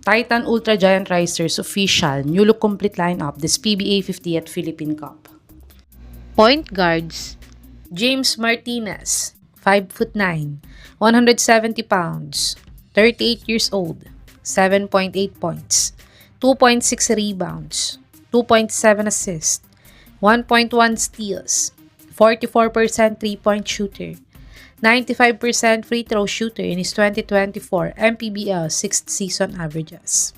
Titanultragiantrisers official new look complete lineup this Pna 50th Philippine Cup. Point guards: James Martinez, 5'9", 170 pounds, 38 years old, 7.8 points, 2.6 rebounds, 2.7 assists, 1.1 steals, 44% three-point shooter, 95% free throw shooter in his 2024 MPBL 6th season averages.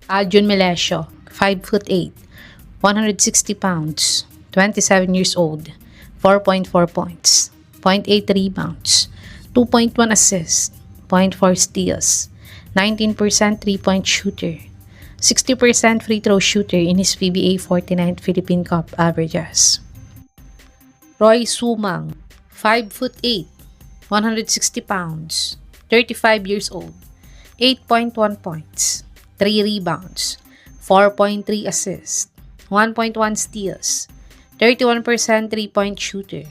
Adjun Melesio, 5'8", 160 pounds, 27 years old, 4.4 points, 0.8 rebounds, 2.1 assists, 0.4 steals, 19% three-point shooter, 60% free throw shooter in his PBA 49th Philippine Cup averages. Roy Sumang, 5'8", 160 pounds, 35 years old, 8.1 points, 3 rebounds, 4.3 assists, 1.1 steals, 31% three-point shooter,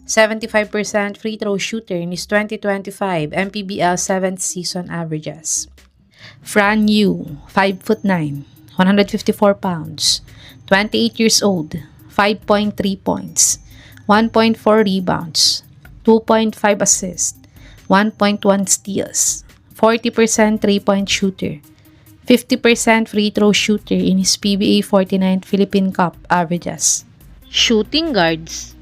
75% free throw shooter in his 2025 MPBL 7th season averages. Fran Yu, 5'9", 154 pounds, 28 years old, 5.3 points, 1.4 rebounds, 2.5 assists, 1.1 steals, 40% three-point shooter, 50% free throw shooter in his PBA 49th Philippine Cup averages. Shooting guards: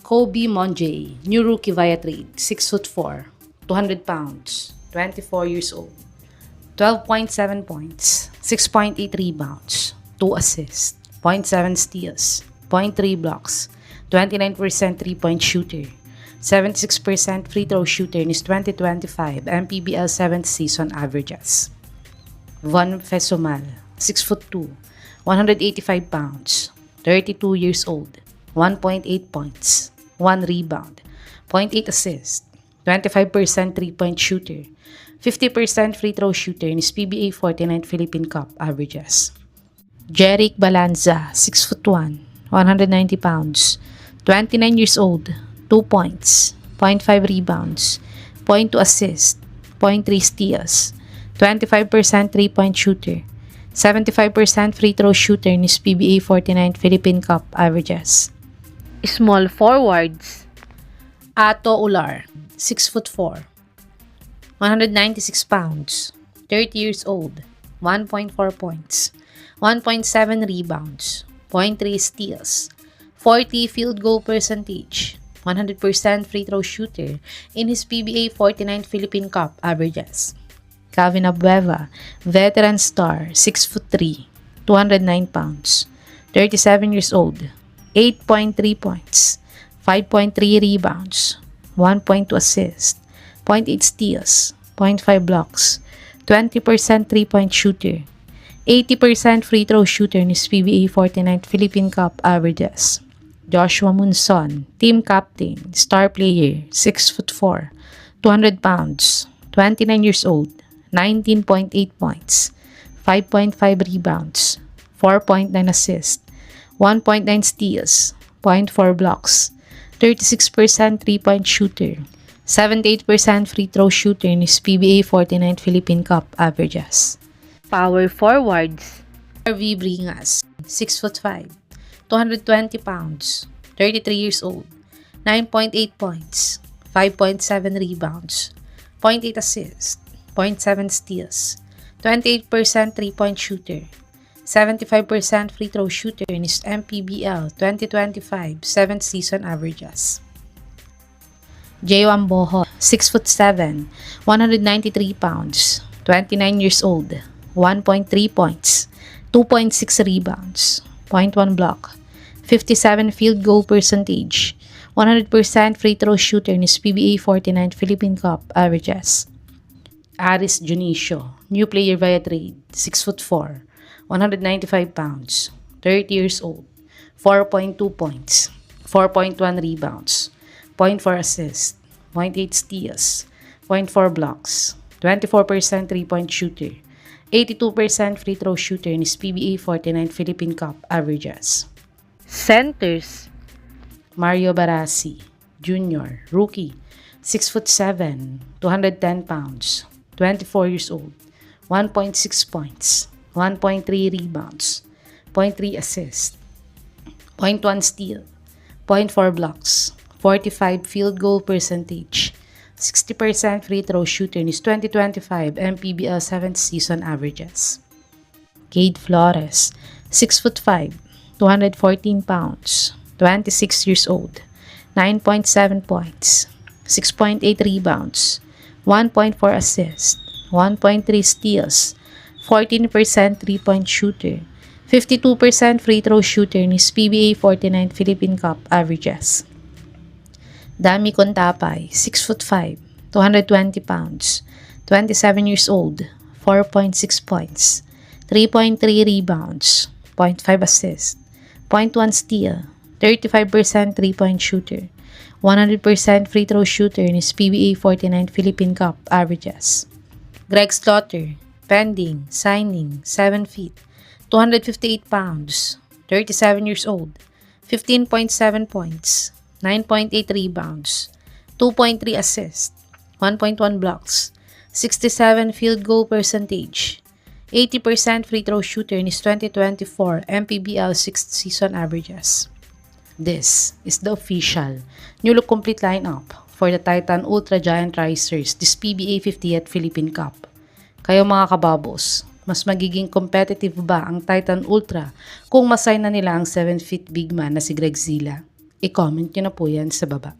Kobe Monjay, new rookie via trade, 6'4", 200 pounds, 24 years old, 12.7 points, 6.8 rebounds, 2 assists, 0.7 steals, 0.3 blocks, 29% three-point shooter, 76% free throw shooter in his 2025 MPBL 7th season averages. Von Fesomal, 6'2", 185 pounds, 32 years old, 1.8 points, 1 rebound, 0.8 assist, 25% three-point shooter, 50% free throw shooter in his PBA 49th Philippine Cup averages. Jeric Balanza, 6'1", 190 pounds, 29 years old, 2 points, 0.5 rebounds, 0.2 assists, 0.3 steals, 25% three-point shooter, 75% free throw shooter in his PBA 49th Philippine Cup averages. Small forwards: Ato Ular, 6'4", 196 pounds, 30 years old, 1.4 points, 1.7 rebounds, 0.3 steals, 40 field goal percentage, 100% free throw shooter in his PBA 49th Philippine Cup averages. Calvin Abueva, veteran star, 6'3", 209 pounds, 37 years old, 8.3 points, 5.3 rebounds, 1.2 assists, 0.8 steals, 0.5 blocks, 20% three-point shooter, 80% free throw shooter in his PBA 49th Philippine Cup averages. Joshua Munson, team captain, star player, 6'4", 200 pounds, 29 years old, 19.8 points, 5.5 rebounds, 4.9 assists, 1.9 steals, 0.4 blocks, 36% three-point shooter, 78% free throw shooter in his PBA 49th Philippine Cup averages. Power forwards: RV Bringas, 6'5", 220 pounds, 33 years old, 9.8 points, 5.7 rebounds, 0.8 assists, 0.7 steals, 28% three-point shooter, 75% free throw shooter in his MPBL 2025 7th season averages. J1 Boho, 6'7", 193 pounds, 29 years old, 1.3 points, 2.6 rebounds, 0.1 block, 57 field goal percentage, 100% free throw shooter in his PBA 49th Philippine Cup averages. Aris Junicio, new player via trade, 6'4", 195 pounds, 30 years old, 4.2 points, 4.1 rebounds, 0.4 assists, 0.8 steals, 0.4 blocks, 24% three-point shooter, 82% free throw shooter in his PBA 49th Philippine Cup averages. Centers: Mario Barasi, Jr., rookie, 6'7", 210 pounds, 24 years old, 1.6 points, 1.3 rebounds, 0.3 assists, 0.1 steal, 0.4 blocks, 45 field goal percentage, 60% free throw shooter in his 2025 MPBL 7th season averages. Cade Flores, 6'5", 214 pounds, 26 years old, 9.7 points, 6.8 rebounds, 1.4 assists, 1.3 steals, 14% three-point shooter, 52% free throw shooter in his PBA 49th Philippine Cup averages. Dami Contapay, 6'5", 220 pounds, 27 years old, 4.6 points, 3.3 rebounds, 0.5 assists, 0.1 steal, 35% three-point shooter, 100% free throw shooter in his PBA 49th Philippine Cup averages. Greg Slaughter, pending, signing, 7 feet, 258 pounds, 37 years old, 15.7 points, 9.8 rebounds, 2.3 assists, 1.1 blocks, 67 field goal percentage, 80% free throw shooter in his 2024 MPBL 6th season averages. This is the official, newly complete lineup for the titanultragiantrisers this PBA 50th Philippine Cup. Kayo mga kababos, mas magiging competitive ba ang Titan Ultra kung masign na nila ang 7 feet big man na si Greg Zilla? I-comment nyo na po yan sa baba.